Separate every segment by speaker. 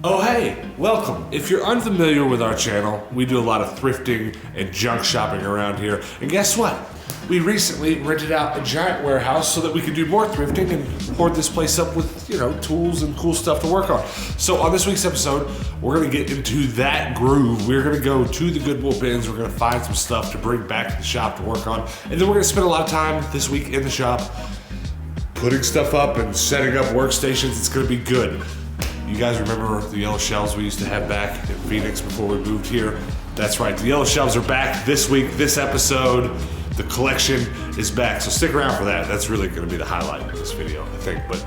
Speaker 1: Oh hey, welcome. If you're unfamiliar with our channel, we do a lot of thrifting and junk shopping around here. And guess what? We recently rented out a giant warehouse so that we could do more thrifting and hoard this place up with, tools and cool stuff to work on. So on this week's episode, we're gonna get into that groove. We're gonna go to the Goodwill bins. We're gonna find some stuff to bring back to the shop to work on. And then we're gonna spend a lot of time this week in the shop putting stuff up and setting up workstations. It's gonna be good. You guys remember the yellow shelves we used to have back in Phoenix before we moved here? That's right, the yellow shelves are back this week, this episode. The collection is back, so stick around for that. That's really gonna be the highlight of this video, I think. But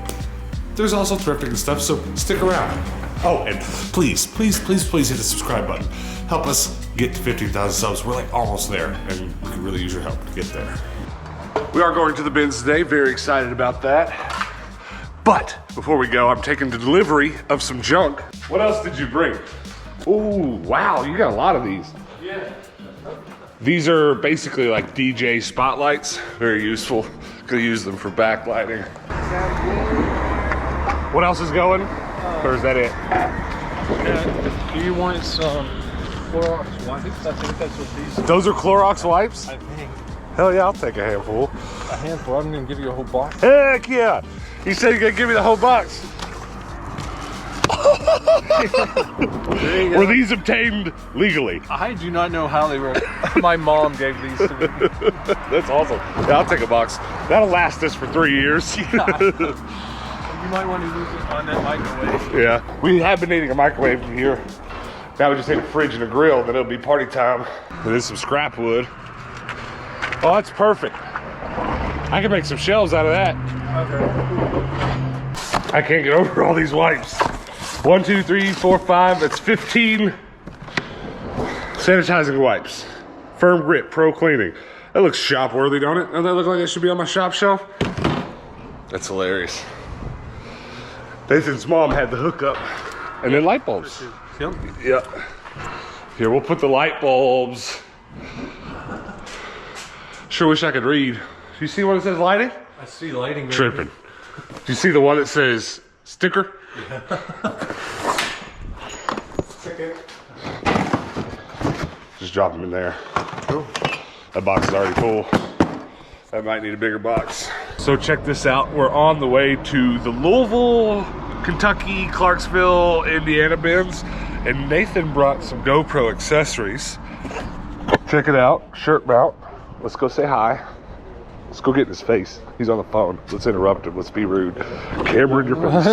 Speaker 1: there's also thrifting and stuff, so stick around. Oh, and please hit the subscribe button. Help us get to 15,000 subs. We're like almost there, and we can really use your help to get there. We are going to the bins today, very excited about that. But before we go, I'm taking the delivery of some junk. What else did you bring? Ooh, wow, you got a lot of these. Yeah. These are basically like DJ spotlights. Very useful. Gonna use them for backlighting. What else is going? Or is that it?
Speaker 2: Yeah, do you want some Clorox wipes? I think that's what these.
Speaker 1: Those are Clorox wipes?
Speaker 2: I think.
Speaker 1: Hell yeah, I'll take a handful.
Speaker 2: A handful? I'm gonna give you a whole box.
Speaker 1: Heck yeah! You said you're gonna give me the whole box. Were these obtained legally?
Speaker 2: I do not know how they were. My mom gave these to me.
Speaker 1: That's awesome. Yeah, I'll take a box. That'll last us for 3 years.
Speaker 2: Yeah. You might want to use it on that microwave.
Speaker 1: Yeah, we have been eating a microwave from here. Now we just need a fridge and a grill, then it'll be party time. There's some scrap wood. Oh, that's perfect. I can make some shelves out of that.
Speaker 2: Okay.
Speaker 1: I can't get over all these wipes. 1, 2, 3, 4, 5, that's 15 sanitizing wipes. Firm Grip Pro Cleaning. That looks shop worthy, don't it? Doesn't that look like it should be on my shop shelf? That's hilarious. Nathan's mom had the hookup. And then light bulbs.
Speaker 2: Yep.
Speaker 1: Yep. Here, we'll put the light bulbs. Sure wish I could read. Do you see what it says lighting?
Speaker 2: I see lighting.
Speaker 1: Tripping. Do you see the one that says sticker?
Speaker 2: Sticker.
Speaker 1: Just drop them in there.
Speaker 2: Cool.
Speaker 1: That box is already full. That might need a bigger box. So check this out. We're on the way to the Louisville, Kentucky, Clarksville, Indiana bins. And Nathan brought some GoPro accessories. Check it out. Shirt mount. Let's go say hi. Let's go get in his face. He's on the phone. Let's interrupt him. Let's be rude. Camera in your face.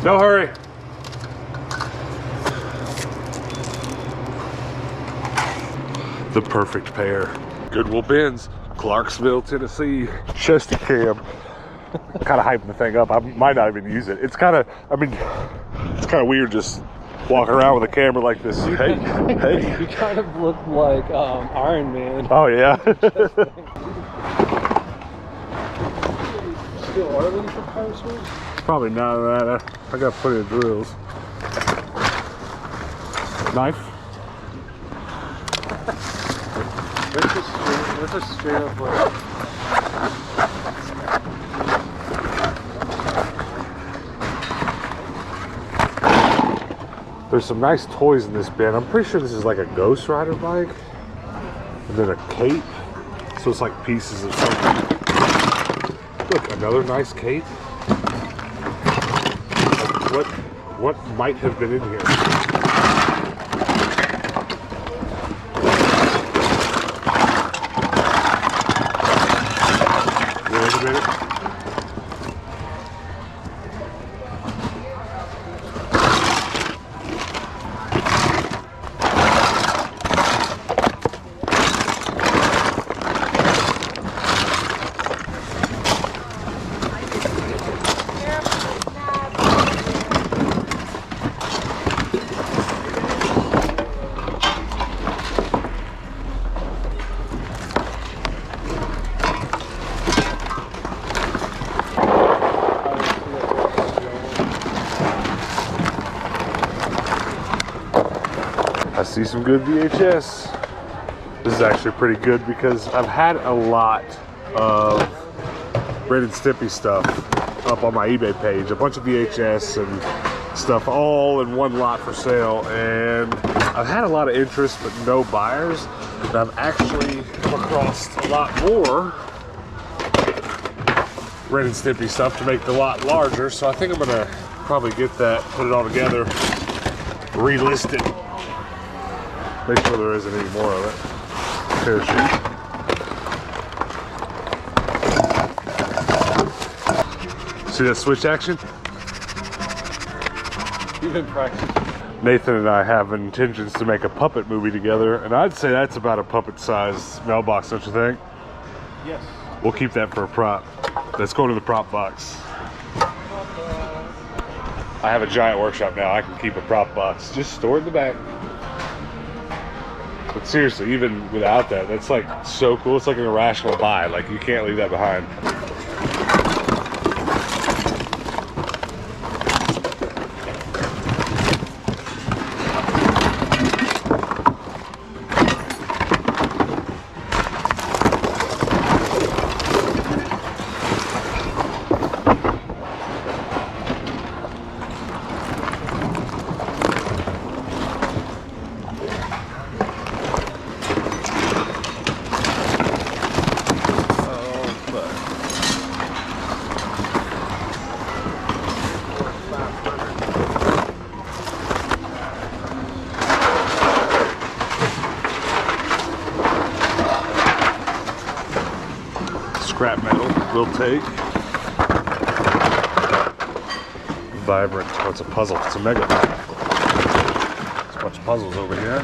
Speaker 1: No hurry. The perfect pair. Goodwill bins, Clarksville, Tennessee. Chesty cam. Kind of hyping the thing up. I might not even use it. It's kind of weird just walking around with a camera like this. Hey.
Speaker 2: You kind of look like Iron Man.
Speaker 1: Oh yeah.
Speaker 2: Still are looking for power tools?
Speaker 1: Probably not that. I got plenty of drills. Knife.
Speaker 2: That's a straight up like.
Speaker 1: There's some nice toys in this bin. I'm pretty sure this is like a Ghost Rider bike. And then a cape. So it's like pieces of something. Look, another nice cape. Like what might have been in here? Wait a minute. see some good VHS. This is actually pretty good because I've had a lot of Ren and Stimpy stuff up on my eBay page. A bunch of VHS and stuff all in one lot for sale. And I've had a lot of interest but no buyers. And I've actually come across a lot more Ren and Stimpy stuff to make the lot larger. So I think I'm gonna probably get that, put it all together, relist it. Make sure there isn't any more of it. Parachute. See that switch action?
Speaker 2: You've been practicing.
Speaker 1: Nathan and I have intentions to make a puppet movie together, and I'd say that's about a puppet-sized mailbox, don't you think?
Speaker 2: Yes.
Speaker 1: We'll keep that for a prop. Let's go to the prop box. I have a giant workshop now. I can keep a prop box. Just store it in the back. But seriously, even without that, that's like so cool. It's like an irrational buy. Like you can't leave that behind. Scrap metal we'll take. Vibrant. Oh, it's a puzzle. It's a mega. There's a bunch of puzzles over here.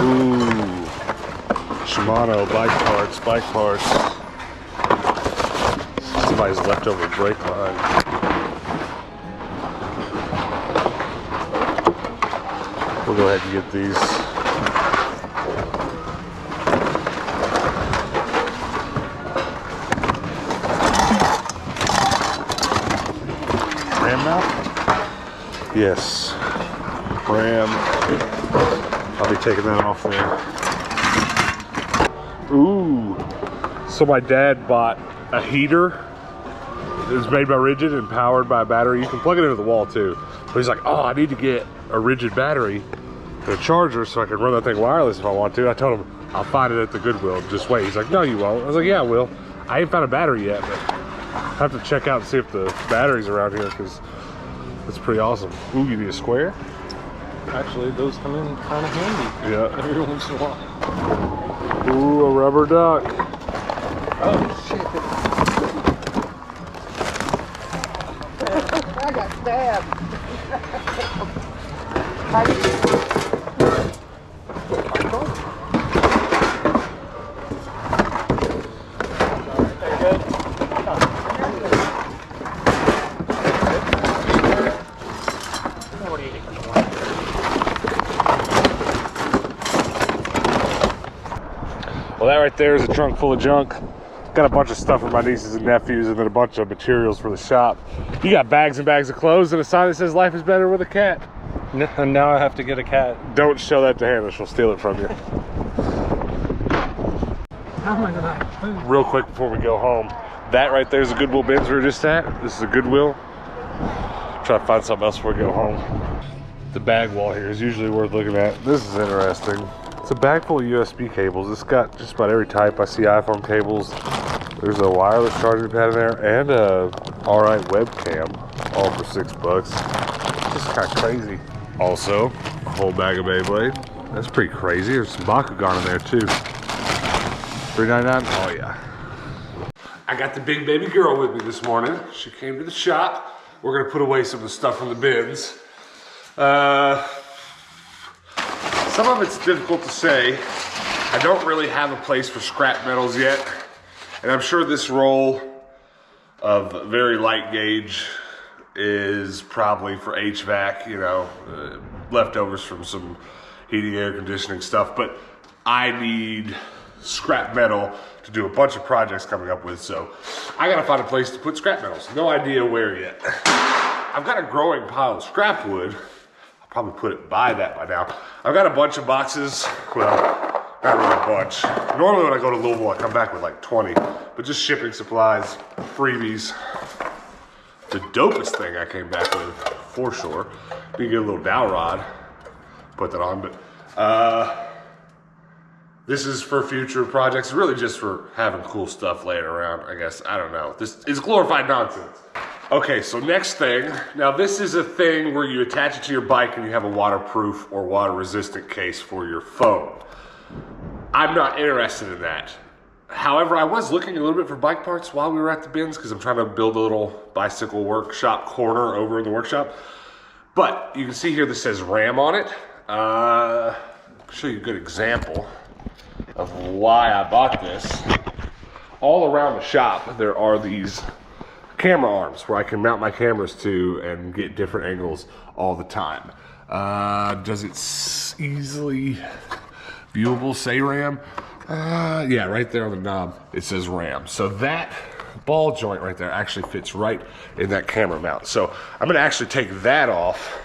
Speaker 1: Ooh. Shimano bike parts. Somebody's leftover brake line. We'll go ahead and get these. Yes, ram. I'll be taking that off there. Ooh, so my dad bought a heater. It's made by Rigid and powered by a battery. You can plug it into the wall too. But he's like, oh, I need to get a Rigid battery and a charger so I can run that thing wireless if I want to. I told him, I'll find it at the Goodwill. Just wait. He's like, no, you won't. I was like, yeah, I will. I ain't found a battery yet, but I have to check out and see if the battery's around here because that's pretty awesome. Ooh, you need a square?
Speaker 2: Actually, those come in kind of handy.
Speaker 1: Yeah.
Speaker 2: Every once in a while.
Speaker 1: Ooh, a rubber duck.
Speaker 2: Oh, shit.
Speaker 3: I got stabbed.
Speaker 1: Well, that right there is a trunk full of junk. Got a bunch of stuff for my nieces and nephews and then a bunch of materials for the shop. You got bags and bags of clothes and a sign that says life is better with a cat.
Speaker 2: And now I have to get a cat.
Speaker 1: Don't show that to Hannah, she'll steal it from you.
Speaker 2: How am I gonna?
Speaker 1: Real quick before we go home, that right there is a Goodwill bins we were just at. This is a Goodwill. Try to find something else before we go home. The bag wall here is usually worth looking at. This is interesting. It's a bag full of USB cables. It's got just about every type. I see iPhone cables. There's a wireless charging pad in there and a alright webcam, all for $6. Just kind of crazy. Also, a whole bag of Beyblade. That's pretty crazy. There's some Bakugan in there too. $3.99? Oh yeah. I got the big baby girl with me this morning. She came to the shop. We're gonna put away some of the stuff from the bins. Some of it's difficult to say. I don't really have a place for scrap metals yet. And I'm sure this roll of very light gauge is probably for HVAC, you know, leftovers from some heating, air conditioning stuff. But I need scrap metal to do a bunch of projects coming up with, so I gotta find a place to put scrap metals. No idea where yet. I've got a growing pile of scrap wood. I'll probably put it by that by now. I've got a bunch of boxes. Well, not really a bunch. Normally when I go to Louisville, I come back with like 20, but just shipping supplies, freebies. The dopest thing I came back with, for sure. You can get a little dowel rod, put that on, but this is for future projects, really just for having cool stuff laying around, I guess. I don't know. This is glorified nonsense. Okay, so next thing. Now this is a thing where you attach it to your bike and you have a waterproof or water resistant case for your phone. I'm not interested in that. However, I was looking a little bit for bike parts while we were at the bins because I'm trying to build a little bicycle workshop corner over in the workshop. But you can see here this says RAM on it. I'll show you a good example of why I bought this. All around the shop there are these camera arms where I can mount my cameras to and get different angles all the time. Does it easily viewable say RAM? Yeah, right there on the knob it says RAM. So that ball joint right there actually fits right in that camera mount. So I'm gonna actually take that off,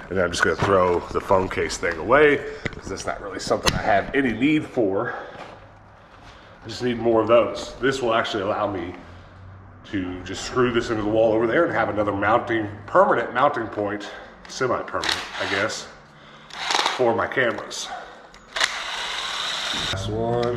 Speaker 1: and then I'm just gonna throw the phone case thing away because that's not really something I have any need for. I just need more of those. This will actually allow me to just screw this into the wall over there and have another permanent mounting point, semi-permanent, I guess, for my cameras. Last one.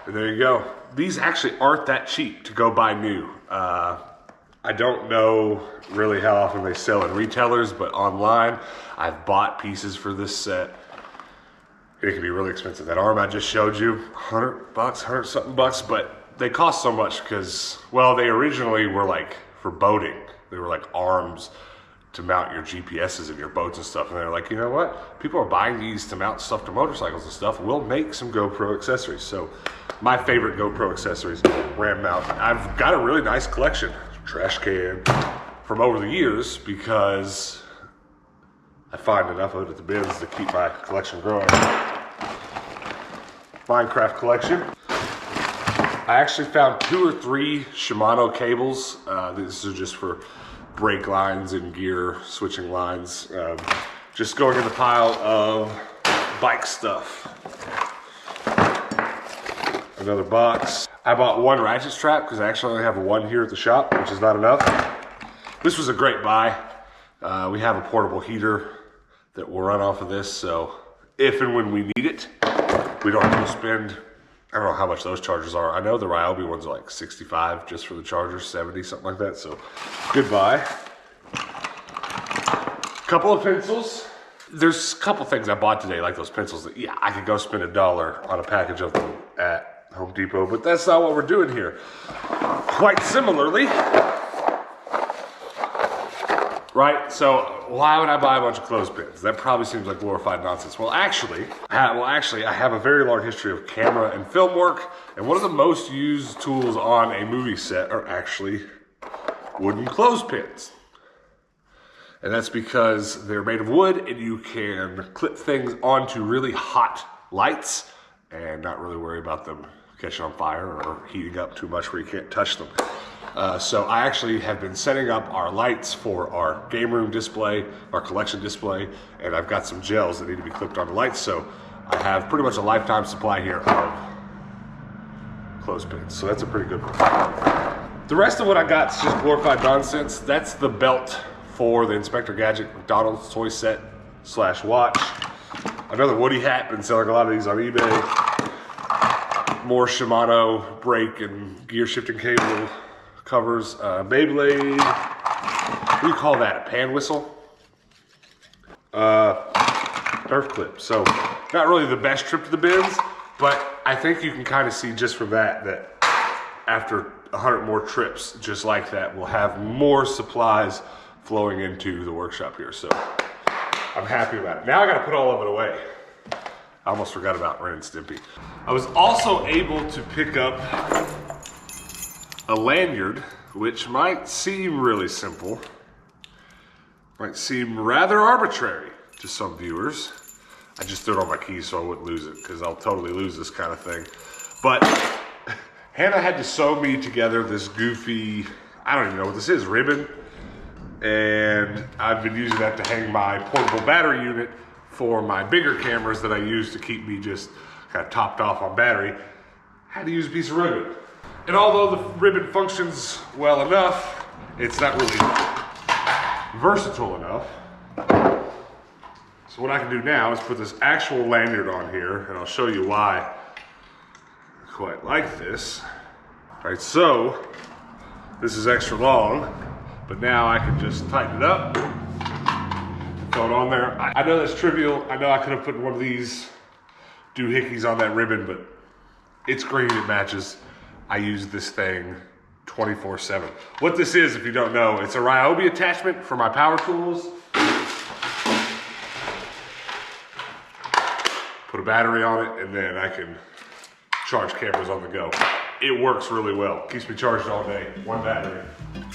Speaker 1: And there you go. These actually aren't that cheap to go buy new. I don't know really how often they sell in retailers, but online, I've bought pieces for this set. It can be really expensive. That arm I just showed you, $100, $100-something bucks, but they cost so much because, well, they originally were like for boating. They were like arms to mount your GPSs in your boats and stuff. And they're like, you know what? People are buying these to mount stuff to motorcycles and stuff. We'll make some GoPro accessories. So my favorite GoPro accessories, RAM mount. I've got a really nice collection. Trash can from over the years because I find enough of it at the bins to keep my collection growing. Minecraft collection. I actually found 2 or 3 Shimano cables. This is just for brake lines and gear switching lines. Just going in the pile of bike stuff. Another box. I bought 1 ratchet strap because I actually only have 1 here at the shop, which is not enough. This was a great buy. We have a portable heater that will run off of this, so if and when we need it, we don't have to spend, I don't know how much those chargers are. I know the Ryobi ones are like 65 just for the charger, 70, something like that, so good buy. Couple of pencils. There's a couple things I bought today, like those pencils that, yeah, I could go spend $1 on a package of them at Home Depot, but that's not what we're doing here. Quite similarly, right? So why would I buy a bunch of clothespins? That probably seems like glorified nonsense. Well, actually, I have a very long history of camera and film work, and one of the most used tools on a movie set are actually wooden clothespins. And that's because they're made of wood and you can clip things onto really hot lights and not really worry about them catching on fire or heating up too much where you can't touch them. So I actually have been setting up our lights for our game room display, our collection display, and I've got some gels that need to be clipped on the lights. So I have pretty much a lifetime supply here of clothespins. So that's a pretty good one. The rest of what I got is just glorified nonsense. That's the belt for the Inspector Gadget McDonald's toy set / watch. Another Woody hat, been selling a lot of these on eBay. More Shimano brake and gear shifting cable covers. Beyblade, what do you call that, a pan whistle? Nerf clip. So not really the best trip to the bins, but I think you can kind of see just from that after 100 more trips just like that, we'll have more supplies flowing into the workshop here. So I'm happy about it. Now I gotta put all of it away. I almost forgot about Ren and Stimpy. I was also able to pick up a lanyard, which might seem really simple, might seem rather arbitrary to some viewers. I just threw it on my keys so I wouldn't lose it because I'll totally lose this kind of thing. But Hannah had to sew me together this goofy, I don't even know what this is, ribbon. And I've been using that to hang my portable battery unit for my bigger cameras that I use to keep me just kind of topped off on battery. Had to use a piece of ribbon. And although the ribbon functions well enough, it's not really versatile enough. So what I can do now is put this actual lanyard on here, and I'll show you why I quite like this. All right, so this is extra long, but now I can just tighten it up, throw it on there. I know that's trivial. I know I could have put one of these doohickeys on that ribbon, but it's green, it matches. I use this thing 24/7. What this is, if you don't know, it's a Ryobi attachment for my power tools. Put a battery on it, and then I can charge cameras on the go. It works really well. Keeps me charged all day, one battery.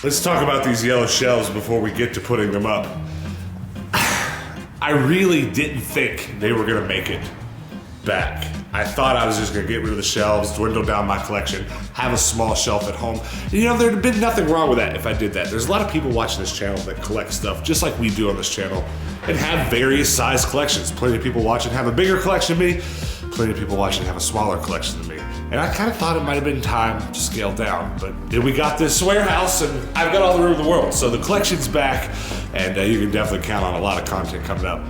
Speaker 1: Let's talk about these yellow shelves before we get to putting them up. I really didn't think they were gonna make it back. I thought I was just gonna get rid of the shelves, dwindle down my collection, have a small shelf at home. And you know, there'd have been nothing wrong with that if I did that. There's a lot of people watching this channel that collect stuff just like we do on this channel and have various size collections. Plenty of people watching have a bigger collection than me. Plenty of people watching have a smaller collection than me. And I kind of thought it might have been time to scale down, but then we got this warehouse and I've got all the room in the world. So the collection's back, and you can definitely count on a lot of content coming up.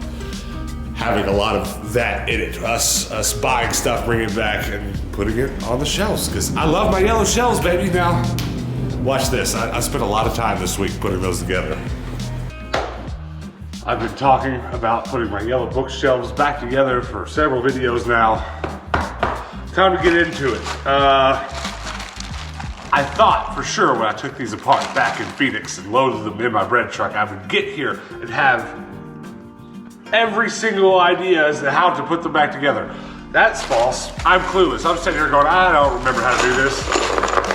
Speaker 1: Having a lot of that in it. Us buying stuff, bringing it back, and putting it on the shelves. Because I love my yellow shelves, baby. Now, watch this. I spent a lot of time this week putting those together. I've been talking about putting my yellow bookshelves back together for several videos now. Time to get into it. I thought for sure when I took these apart back in Phoenix and loaded them in my bread truck, I would get here and have every single idea as to how to put them back together. That's false. I'm clueless. I'm sitting here going, I don't remember how to do this,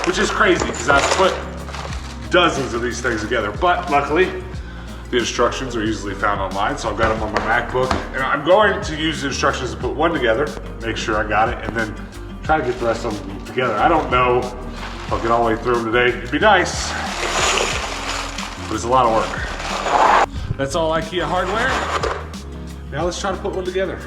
Speaker 1: which is crazy because I've put dozens of these things together. But luckily, the instructions are easily found online, so I've got them on my MacBook. And I'm going to use the instructions to put one together, make sure I got it, and then try to get the rest of them together. I don't know if I'll get all the way through them today. It'd be nice, but it's a lot of work. That's all IKEA hardware. Now let's try to put one together.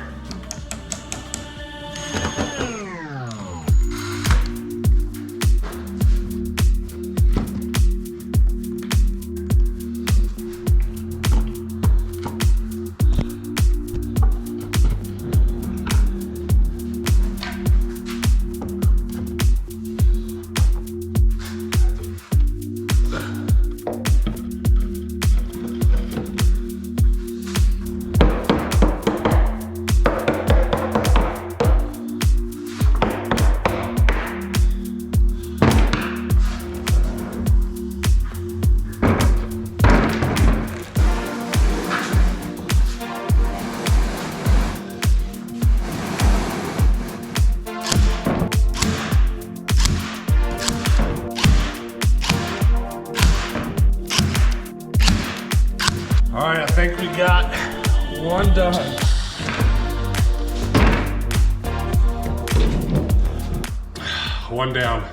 Speaker 1: All right, I think we got one done. One down,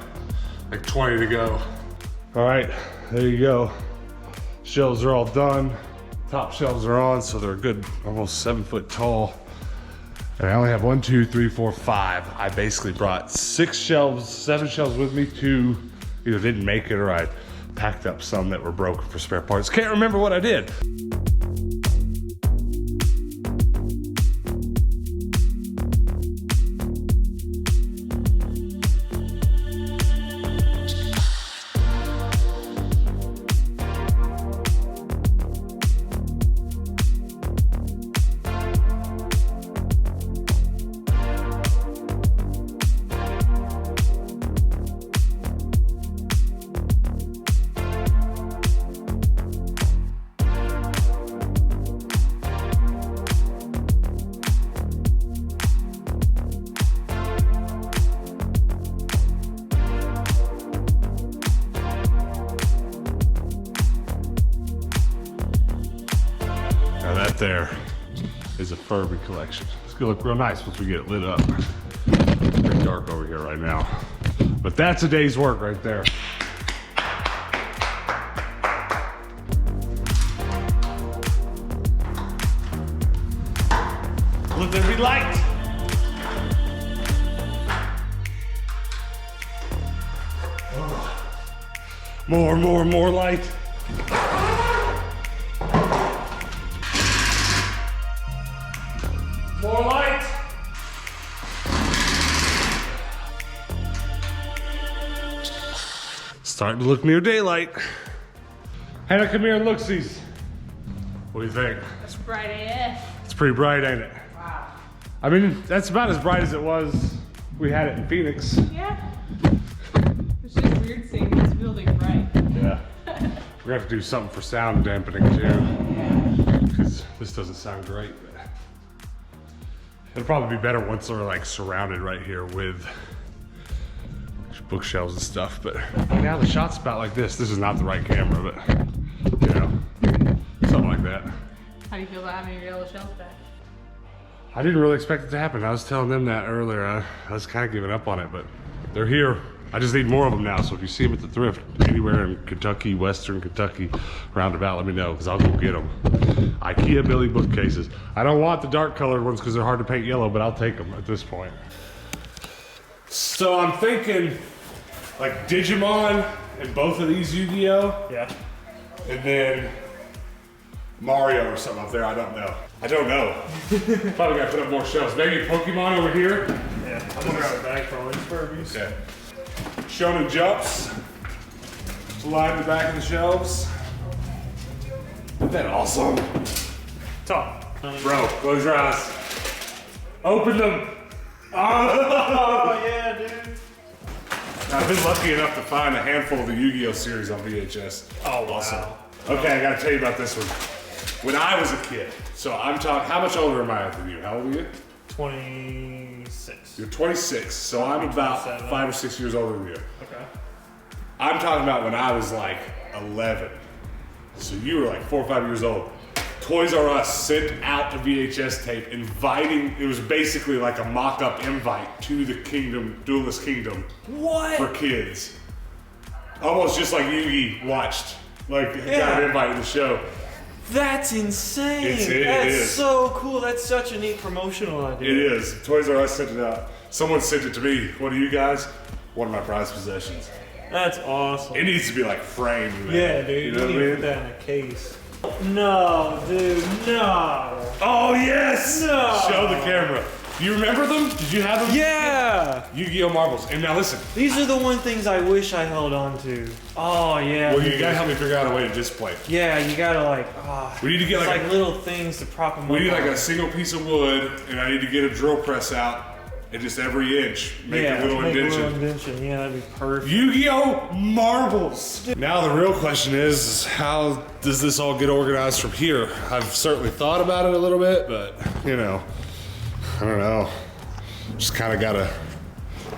Speaker 1: like 20 to go. All right, there you go. Shelves are all done. Top shelves are on, so they're a good, almost 7 foot tall. And I only have 1, 2, 3, 4, 5. I basically brought 7 shelves with me. 2 either didn't make it or I packed up some that were broken for spare parts. Can't remember what I did. That there is a Furby collection. It's gonna look real nice once we get it lit up. It's pretty dark over here right now. But that's a day's work right there. Let there be light. More light. More light. Starting to look near daylight. Hannah, come here and look-sees. What do you think?
Speaker 3: It's bright AF.
Speaker 1: It's pretty bright, ain't it?
Speaker 3: Wow.
Speaker 1: I mean, that's about as bright as it was. We had it in Phoenix.
Speaker 3: Yeah. It's just weird seeing this building bright.
Speaker 1: Yeah. We're gonna have to do something for sound dampening too. Because this doesn't sound great. It'll probably be better once they're like surrounded right here with bookshelves and stuff. But now the shot's about like this. This is not the right camera, but you know, something like that.
Speaker 3: How do you feel about having your yellow shells back?
Speaker 1: I didn't really expect it to happen. I was telling them that earlier. I was kind of giving up on it, but they're here. I just need more of them now. So if you see them at the thrift anywhere in Kentucky, Western Kentucky, roundabout, let me know because I'll go get them. IKEA Billy bookcases. I don't want the dark colored ones because they're hard to paint yellow, but I'll take them at this point. So I'm thinking like Digimon and both of these Yu-Gi-Oh!
Speaker 2: Yeah.
Speaker 1: And then Mario or something up there. I don't know. Probably gotta put up more shelves. Maybe Pokemon over here.
Speaker 2: Yeah. I'm gonna grab a bag for all these Furbies.
Speaker 1: Okay. Shonen Jumps. To line the back of the shelves. Isn't that awesome?
Speaker 2: Top.
Speaker 1: Bro, close your eyes. Open them.
Speaker 2: Oh yeah, dude.
Speaker 1: I've been lucky enough to find a handful of the Yu-Gi-Oh! Series on VHS.
Speaker 2: Oh
Speaker 1: Awesome.
Speaker 2: wow.
Speaker 1: Okay, I gotta tell you about this one. When I was a kid, so I'm talking, how much older am I than you? How old are you?
Speaker 2: 26.
Speaker 1: You're 26, so I'm about
Speaker 2: 27.
Speaker 1: 5 or 6 years older than you.
Speaker 2: Okay.
Speaker 1: I'm talking about when I was like 11. So you were like 4 or 5 years old. Toys R Us sent out a VHS tape inviting, it was basically like a mock-up invite to the Kingdom, Duelist Kingdom.
Speaker 4: What?
Speaker 1: For kids. Almost just like Yugi watched. Like, got an invite to the show.
Speaker 4: That's insane.
Speaker 1: It
Speaker 4: That's
Speaker 1: is.
Speaker 4: so cool. That's such a neat promotional idea.
Speaker 1: It is. Toys R Us sent it out. Someone sent it to me. One of you guys? One of my prized possessions.
Speaker 4: That's awesome.
Speaker 1: It needs to be like framed, man.
Speaker 4: Yeah, dude.
Speaker 1: You know
Speaker 4: You
Speaker 1: what
Speaker 4: need
Speaker 1: I
Speaker 4: to
Speaker 1: mean?
Speaker 4: put that in a case. No, dude. No.
Speaker 1: Oh, yes!
Speaker 4: No.
Speaker 1: Show the camera. Do you remember them? Did you have them?
Speaker 4: Yeah.
Speaker 1: Yu-Gi-Oh! Marbles. And now listen.
Speaker 4: These are the one things I wish I held on to. Oh, yeah.
Speaker 1: Well, you
Speaker 4: dude.
Speaker 1: gotta help me figure out a way to display it.
Speaker 4: Yeah, you gotta like,
Speaker 1: We need to get
Speaker 4: it's
Speaker 1: like,
Speaker 4: like little things to prop them
Speaker 1: we
Speaker 4: up.
Speaker 1: need like a single piece of wood, and I need to get a drill press out, and just every inch make
Speaker 4: yeah,
Speaker 1: a little
Speaker 4: make
Speaker 1: indentation.
Speaker 4: a little indentation. Yeah, that'd be perfect.
Speaker 1: Yu-Gi-Oh! Marbles. Now the real question is, how does this all get organized from here? I've certainly thought about it a little bit, but you know, I don't know. Just kind of gotta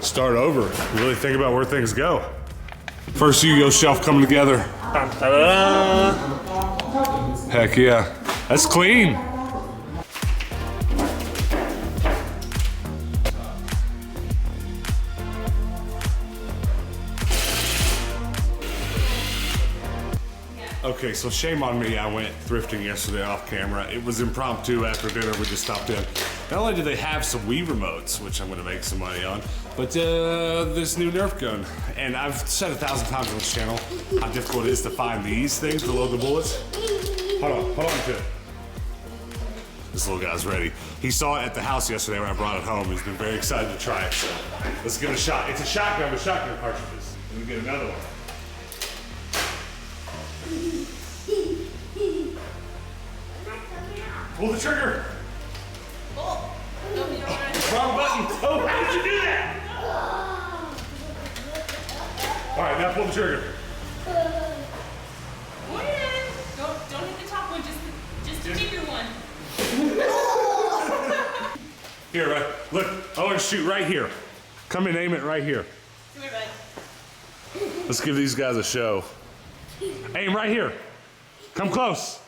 Speaker 1: start over. Really think about where things go. First Yu-Gi-Oh! Shelf coming together.
Speaker 4: Ta-da!
Speaker 1: Heck yeah, that's clean. Okay, so shame on me. I went thrifting yesterday off camera. It was impromptu after dinner. We just stopped in. Not only do they have some Wii remotes, which I'm gonna make some money on, but this new Nerf gun. And I've said 1,000 times on this channel how difficult it is to find these things to load the bullets. Hold on to it. This little guy's ready. He saw it at the house yesterday when I brought it home. He's been very excited to try it. So let's give it a shot. It's a shotgun with shotgun cartridges. Let me get another one. Pull the trigger.
Speaker 3: Oh, no, you don't want to.
Speaker 1: Wrong button. Oh, how did you do that? All right, now pull the trigger.
Speaker 3: Don't hit the top one, just the bigger one.
Speaker 1: Here, look. I want to shoot right here. Come and aim it right here.
Speaker 3: Come here, bud.
Speaker 1: Let's give these guys a show. Aim right here. Come close.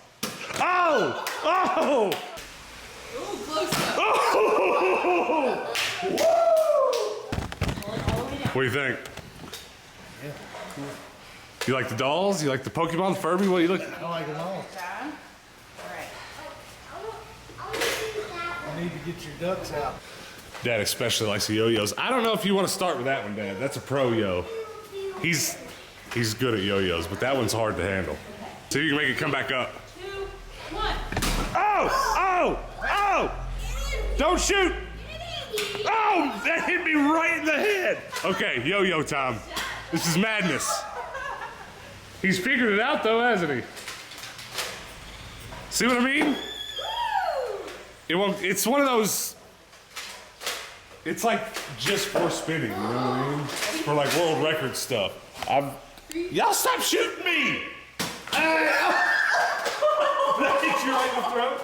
Speaker 1: Oh! Oh!
Speaker 3: Ooh, close up.
Speaker 1: Oh!
Speaker 3: Pull it all the way down.
Speaker 1: What do you think?
Speaker 5: Yeah, cool.
Speaker 1: You like the dolls? You like the Pokemon, the Furby? What do you look?
Speaker 5: I like them all. I need to get your ducks out.
Speaker 1: Dad especially likes the yo-yos. I don't know if you want to start with that one, Dad. That's a pro yo. He's good at yo-yos, but that one's hard to handle. So you can make it come back up.
Speaker 3: 2, 1.
Speaker 1: Oh! Don't shoot! Oh! That hit me right in the head! Okay, yo-yo time. This is madness. He's figured it out though, hasn't he? See what I mean? It's one of those, it's like just for spinning, you know what I mean? For like world record stuff. Y'all stop shooting me! Did I hit you right in the throat?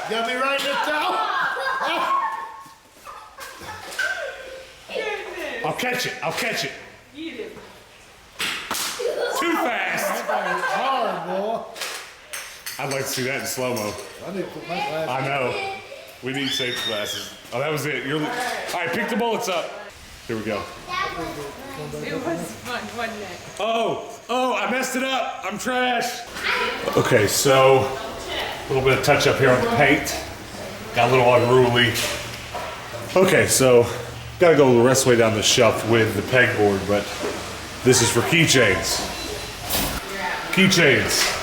Speaker 5: Got me right in the throat.
Speaker 1: I'll catch it.
Speaker 3: Eat it.
Speaker 1: Too fast.
Speaker 5: Hard, boy.
Speaker 1: I'd like to see that in slow-mo.
Speaker 5: I need to put my glasses.
Speaker 1: I know. We need safety glasses. Oh, that was it. All right, pick the bullets up. Here we go.
Speaker 3: It was fun, wasn't it?
Speaker 1: Oh, I messed it up. I'm trash. Okay, so a little bit of touch up here on the paint. Got a little unruly. Okay, so gotta go the rest of the way down the shelf with the pegboard, but this is for keychains. Keychains.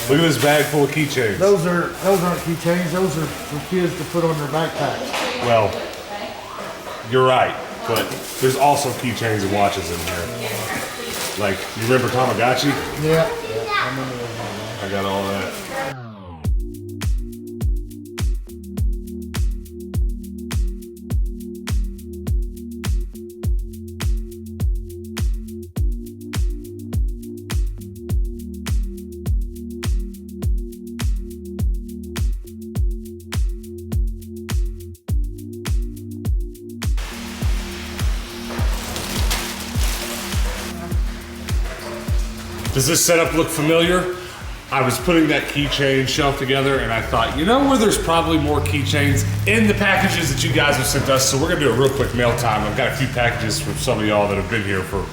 Speaker 1: Look at this bag full of keychains.
Speaker 5: Those aren't keychains. Those are for kids to put on their backpacks.
Speaker 1: Well, you're right, but there's also keychains and watches in here. Like, you remember Tamagotchi?
Speaker 5: Yeah. I remember those.
Speaker 1: I got all that. Does this setup look familiar? I was putting that keychain shelf together and I thought, you know where there's probably more keychains in the packages that you guys have sent us, so we're gonna do a real quick mail time. I've got a few packages from some of y'all that have been here for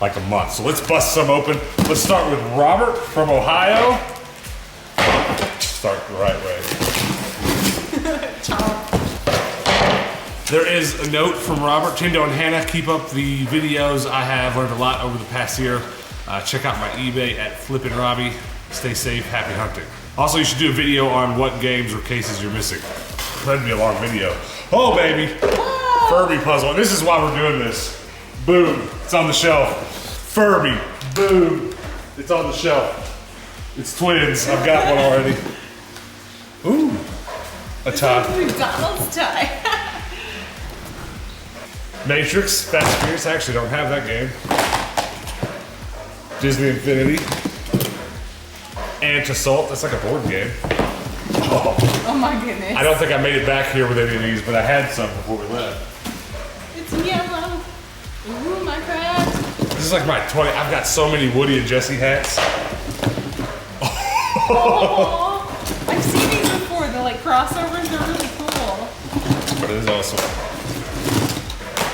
Speaker 1: like a month. So let's bust some open. Let's start with Robert from Ohio. Start the right way. There is a note from Robert. Tindo and Hannah, keep up the videos. I have learned a lot over the past year. Check out my eBay at Flippin' Robbie. Stay safe, happy hunting. Also, you should do a video on what games or cases you're missing. That'd be a long video. Oh, baby. Furby puzzle. This is why we're doing this. Boom. It's on the shelf. Furby. Boom. It's on the shelf. It's twins. I've got one already. Ooh. A tie.
Speaker 3: McDonald's tie.
Speaker 1: Matrix. Fast and Furious. I actually don't have that game. Disney Infinity. Ant Assault. That's like a board game.
Speaker 3: Oh my goodness.
Speaker 1: I don't think I made it back here with any of these, but I had some before we left.
Speaker 3: It's yellow. Ooh, my crab.
Speaker 1: This is like my 20. I've got so many Woody and Jesse hats.
Speaker 3: Oh, I've seen these before. They're like crossovers. They're really cool.
Speaker 1: But it is awesome.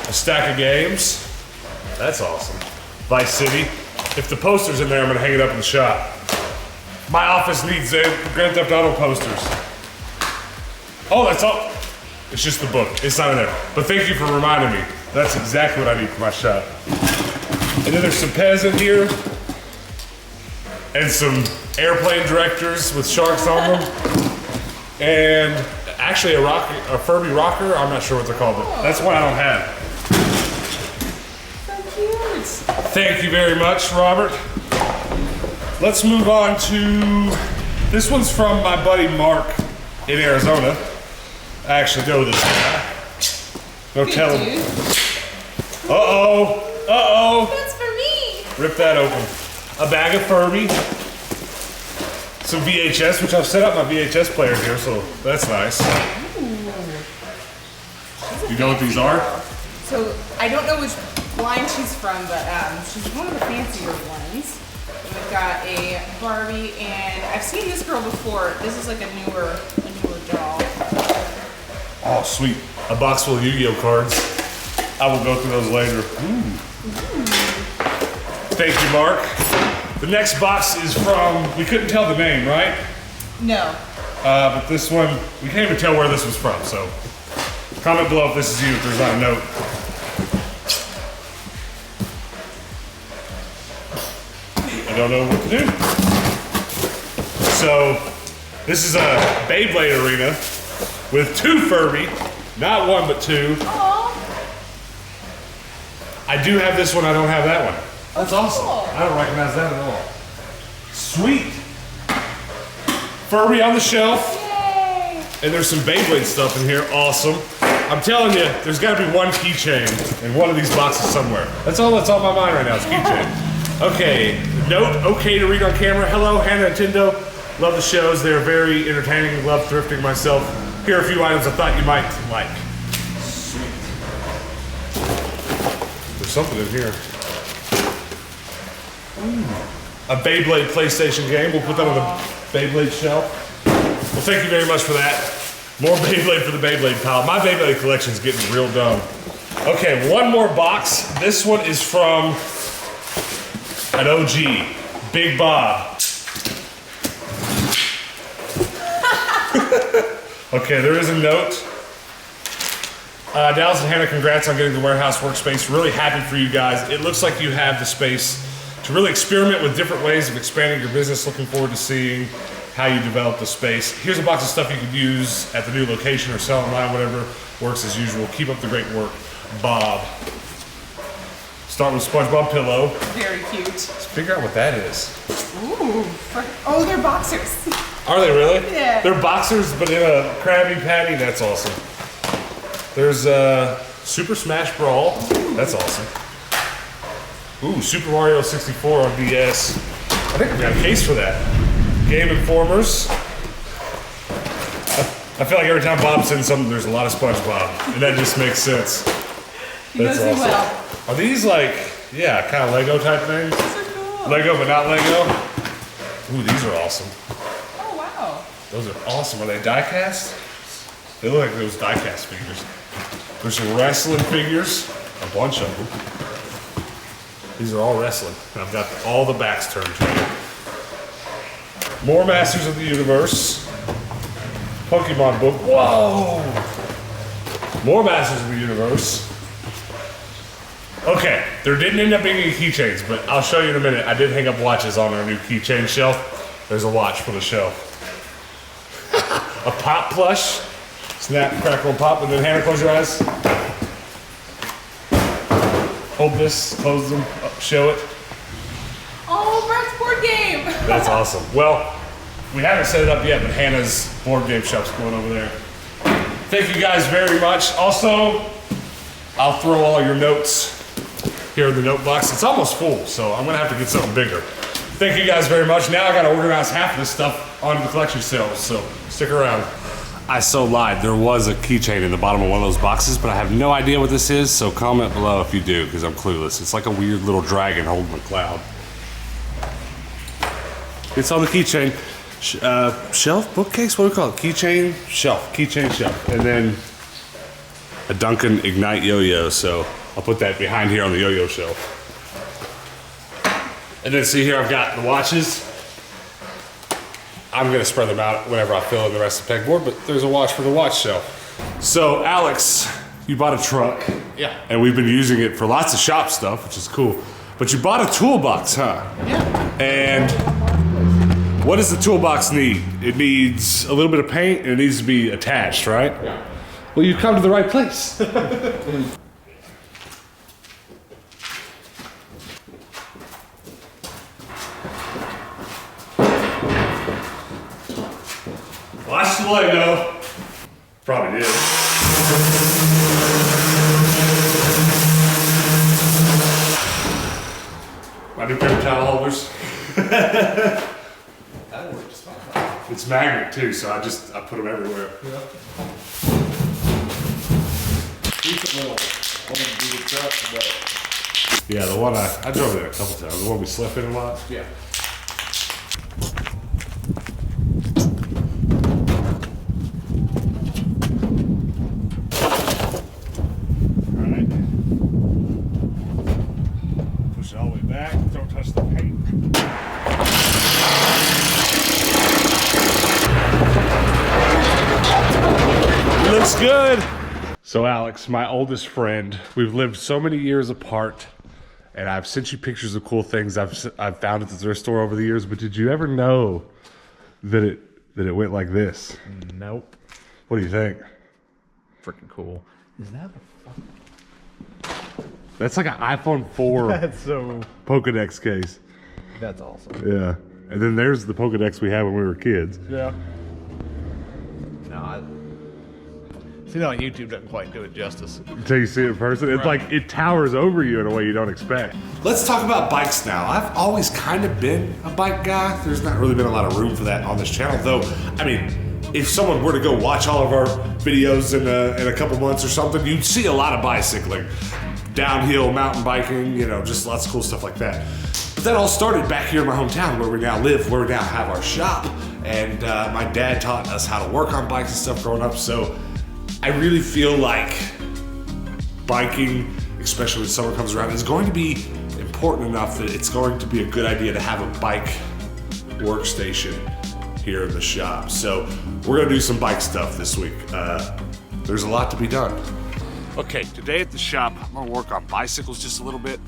Speaker 1: A stack of games. That's awesome. Vice City. If the poster's in there, I'm gonna hang it up in the shop. My office needs Grand Theft Auto posters. Oh, that's all. It's just the book. It's not in there. But thank you for reminding me. That's exactly what I need for my shop. And then there's some Pez in here. And some airplane directors with sharks on them. And actually a Furby rocker. I'm not sure what they're called, but that's one I don't have. Thank you very much, Robert. Let's move on to, this one's from my buddy Mark in Arizona. I actually know this guy. Go tell him. Uh-oh.
Speaker 3: That's for me.
Speaker 1: Rip that open. A bag of Furby. Some VHS, which I've set up my VHS player here, so that's nice. You know what these are?
Speaker 3: So I don't know which line she's from, but she's one of the fancier ones. We've got a Barbie, and I've seen this girl before. This is like a newer doll.
Speaker 1: Oh, sweet. A box full of Yu-Gi-Oh cards. I will go through those later. Ooh. Thank you, Mark. The next box is from, we couldn't tell the name, right?
Speaker 3: No.
Speaker 1: But this one, we can't even tell where this was from, so comment below if this is you, if there's not a note. I don't know what to do. So, this is a Beyblade arena with 2 Furby, not 1 but 2.
Speaker 3: Aww.
Speaker 1: I do have this one, I don't have that one. That's awesome.
Speaker 3: Cool.
Speaker 1: I don't recognize that at all. Sweet. Furby on the shelf.
Speaker 3: Yay.
Speaker 1: And there's some Beyblade stuff in here, awesome. I'm telling you, there's gotta be one keychain in one of these boxes somewhere. That's all that's on my mind right now is keychain. Okay, note, okay to read on camera. Hello, Hannah and Tindo. Love the shows, they're very entertaining. Love thrifting myself. Here are a few items I thought you might like. Sweet. There's something in here. A Beyblade PlayStation game. We'll put that on the Beyblade shelf. Well, thank you very much for that. More Beyblade for the Beyblade pile. My Beyblade collection's getting real dumb. Okay, one more box. This one is from an OG, Big Bob. Okay, there is a note. Dallas and Hannah, congrats on getting the warehouse workspace. Really happy for you guys. It looks like you have the space to really experiment with different ways of expanding your business. Looking forward to seeing how you develop the space. Here's a box of stuff you could use at the new location or sell online, whatever works as usual. Keep up the great work, Bob. Start with SpongeBob pillow.
Speaker 3: Very cute.
Speaker 1: Let's figure out what that is.
Speaker 3: Ooh. Oh, they're boxers.
Speaker 1: Are they really?
Speaker 3: Yeah.
Speaker 1: They're boxers, but in a Krabby Patty. That's awesome. There's Super Smash Brawl. That's awesome. Ooh, Super Mario 64 on DS. I think I've got a case for that. Game Informers. I feel like every time Bob sends something, there's a lot of SpongeBob, and that just makes sense.
Speaker 3: He knows me well.
Speaker 1: Are these like, yeah, kind of Lego type things?
Speaker 3: These are cool.
Speaker 1: Lego, but not Lego? Ooh, these are awesome.
Speaker 3: Oh, wow.
Speaker 1: Those are awesome. Are they die cast? They look like those die cast figures. There's some wrestling figures, a bunch of them. These are all wrestling. And I've got all the backs turned to me. More Masters of the Universe. Pokemon book. Whoa! More Masters of the Universe. Okay, there didn't end up being any keychains, but I'll show you in a minute. I did hang up watches on our new keychain shelf. There's a watch for the shelf. A pop plush. Snap, crackle, and pop, and then Hannah, close your eyes. Hold this, close them, show it.
Speaker 3: Oh, Brett's board game.
Speaker 1: That's awesome. Well, we haven't set it up yet, but Hannah's board game shelf's going over there. Thank you guys very much. Also, I'll throw all your notes here in the note box. It's almost full, so I'm gonna have to get something bigger. Thank you guys very much. Now I gotta organize half of this stuff onto the collection shelves, so stick around. I so lied. There was a keychain in the bottom of one of those boxes, but I have no idea what this is, so comment below if you do, because I'm clueless. It's like a weird little dragon holding a cloud. It's on the keychain. Shelf? Bookcase? What do we call it? Keychain? Shelf. Keychain shelf. And then a Duncan Ignite yo-yo, so I'll put that behind here on the yo-yo shelf. And then see here, I've got the watches. I'm gonna spread them out whenever I fill in the rest of the pegboard, but there's a watch for the watch shelf. So Alex, you bought a truck.
Speaker 2: Yeah.
Speaker 1: And we've been using it for lots of shop stuff, which is cool. But you bought a toolbox, huh?
Speaker 2: Yeah.
Speaker 1: And what does the toolbox need? It needs a little bit of paint and it needs to be attached, right?
Speaker 2: Yeah.
Speaker 1: Well, you've come to the right place. Watch the Lego. Probably did. My new paper towel holders.
Speaker 2: That worked just fine.
Speaker 1: It's magnet too, so I put them everywhere.
Speaker 2: Yeah. Decent little one to do the truck, but
Speaker 1: Yeah, the one I drove there a couple times. The one we slept in a lot.
Speaker 2: yeah.
Speaker 1: Alright. Push it all the way back. Throw it Looks good. So Alex, my oldest friend, we've lived so many years apart, and I've sent you pictures of cool things I've found at the thrift store over the years. But did you ever know that it went like this?
Speaker 4: Nope.
Speaker 1: What do you think?
Speaker 4: Freaking cool. Is that
Speaker 1: That's like an iPhone 4
Speaker 4: That's so.
Speaker 1: Pokedex case.
Speaker 4: That's awesome.
Speaker 1: Yeah. And then there's the Pokedex we had when we were kids.
Speaker 4: Yeah. No, see, on YouTube doesn't quite do it justice.
Speaker 1: Until you see it in person, it's like it towers over you in a way you don't expect. Let's talk about bikes now. I've always kind of been a bike guy. There's not really been a lot of room for that on this channel, though. I mean, if someone were to go watch all of our videos in a couple months or something, you'd see a lot of bicycling, downhill, mountain biking, you know, just lots of cool stuff like that. But that all started back here in my hometown where we now live, where we now have our shop. And my dad taught us how to work on bikes and stuff growing up, so I really feel like biking, especially when summer comes around, is going to be important enough that it's going to be a good idea to have a bike workstation here in the shop. So we're gonna do some bike stuff this week. There's a lot to be done. Okay, today at the shop, I'm gonna work on bicycles just a little bit.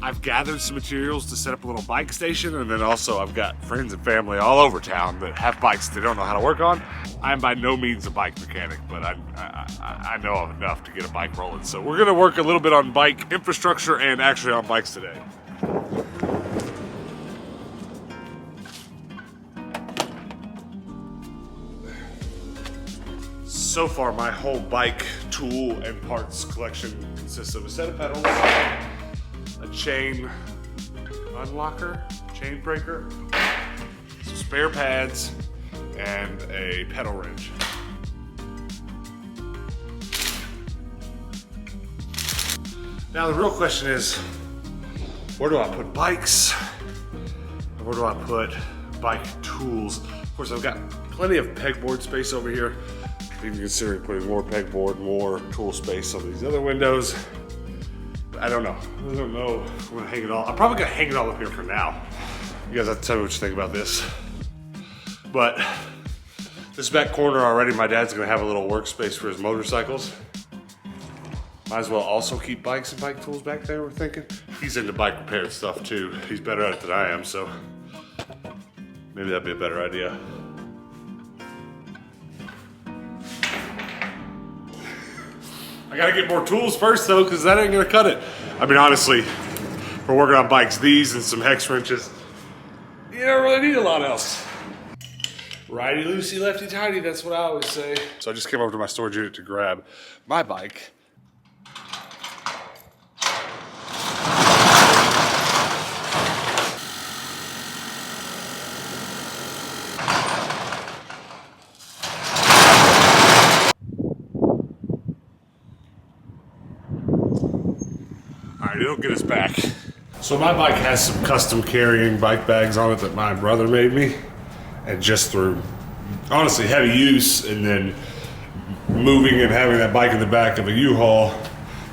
Speaker 1: I've gathered some materials to set up a little bike station, and then also I've got friends and family all over town that have bikes they don't know how to work on. I'm by no means a bike mechanic, but I know enough to get a bike rolling. So we're gonna work a little bit on bike infrastructure and actually on bikes today. So far, my whole bike tool and parts collection consists of a set of pedals, a chain unlocker, chain breaker, some spare pads, and a pedal wrench. Now the real question is, where do I put bikes? And where do I put bike tools? Of course, I've got plenty of pegboard space over here. I'm even considering putting more pegboard, more tool space on these other windows. I don't know. I don't know. I'm gonna hang it all. I'm probably gonna hang it all up here for now. You guys have to tell me what you think about this. But this back corner already, my dad's gonna have a little workspace for his motorcycles. Might as well also keep bikes and bike tools back there, we're thinking. He's into bike repair stuff too. He's better at it than I am, so maybe that'd be a better idea. I gotta get more tools first though, because that ain't gonna cut it. I mean, honestly, for working on bikes, these and some hex wrenches, you don't really need a lot else. Righty loosey, lefty tighty, that's what I always say. So I just came over to my storage unit to grab my bike. It'll get us back. So my bike has some custom carrying bike bags on it that my brother made me, and just through honestly heavy use and then moving and having that bike in the back of a U-Haul,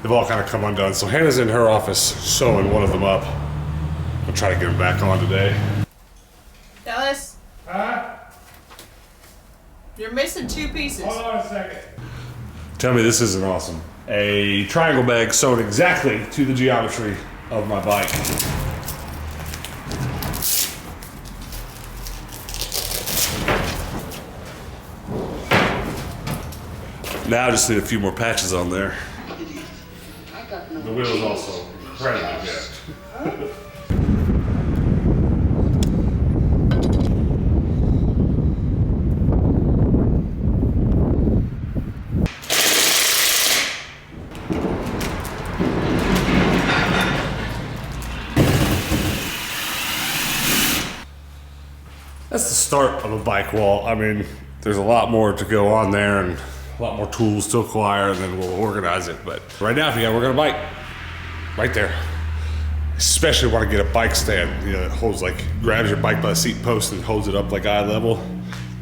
Speaker 1: they've all kind of come undone. So Hannah's in her office sewing one of them up. I'll try to get them back on today.
Speaker 3: Dallas?
Speaker 1: Huh?
Speaker 3: You're missing two pieces.
Speaker 1: Hold on a second. Tell me this isn't awesome. A triangle bag sewn exactly to the geometry of my bike. Now I just need a few more patches on there. The wheel's also incredibly good. That's the start of a bike wall. I mean, there's a lot more to go on there and a lot more tools to acquire, and then we'll organize it. But right now, if you gotta work on a bike, right there. Especially want to get a bike stand, you know, that holds like, grabs your bike by the seat post and holds it up like eye level.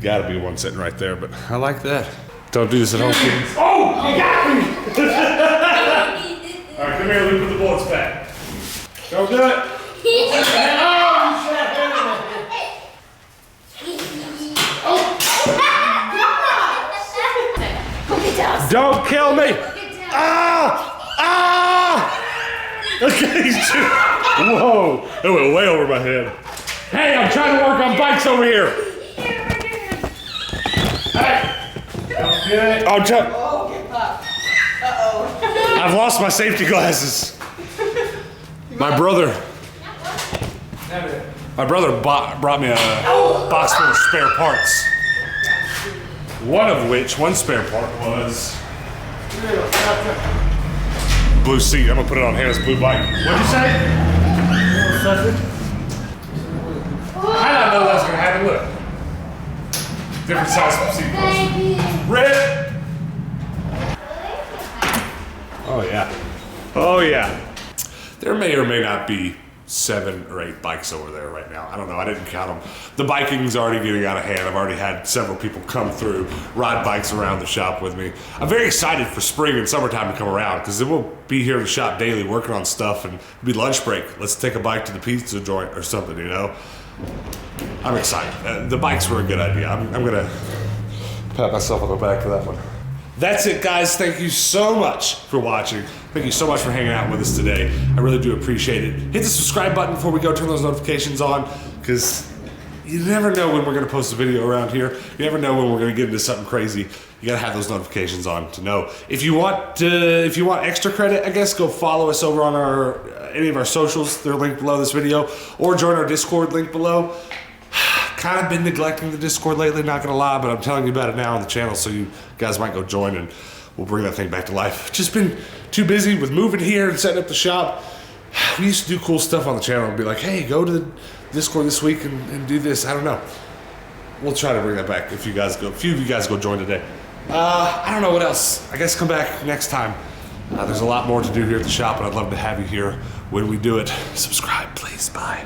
Speaker 1: Gotta be one sitting right there, but I like that. Don't do this at home, kids. Oh, you got me! All right, come here, let me put the bullets back. Don't do it.
Speaker 6: Put it down.
Speaker 1: Don't kill me! Ah! Ah! Okay, whoa! It went way over my head. Hey, I'm trying to work on bikes over here. Hey! Don't get it. I'm trying.
Speaker 3: Oh, get up. Uh-oh.
Speaker 1: I've lost my safety glasses. My brother brought me a box full of spare parts. One spare part was blue seat. I'm gonna put it on Hannah's blue bike. What'd you say? I didn't know that was gonna happen. Look, different size seat posts. Red. Oh yeah. Oh yeah. There may or may not be 7 or 8 bikes over there right now. I don't know, I didn't count them. The biking's already getting out of hand. I've already had several people come through, ride bikes around the shop with me. I'm very excited for spring and summertime to come around because then we'll be here in the shop daily working on stuff and it'll be lunch break. Let's take a bike to the pizza joint or something, you know? I'm excited. The bikes were a good idea. I'm gonna pat myself on the back for that one. That's it, guys. Thank you so much for watching. Thank you so much for hanging out with us today. I really do appreciate it. Hit the subscribe button before we go. Turn those notifications on, because you never know when we're going to post a video around here. You never know when we're going to get into something crazy. You got to have those notifications on to know. If you want extra credit, I guess go follow us over on any of our socials. They're linked below this video, or join our Discord link below. Kind of been neglecting the Discord lately, not gonna lie, but I'm telling you about it now on the channel, so you guys might go join and we'll bring that thing back to life. Just been too busy with moving here and setting up the shop. We used to do cool stuff on the channel and be like, hey, go to the Discord this week and do this. I don't know. We'll try to bring that back if a few of you guys go join today. I don't know what else. I guess come back next time. There's a lot more to do here at the shop, and I'd love to have you here when we do it. Subscribe, please. Bye.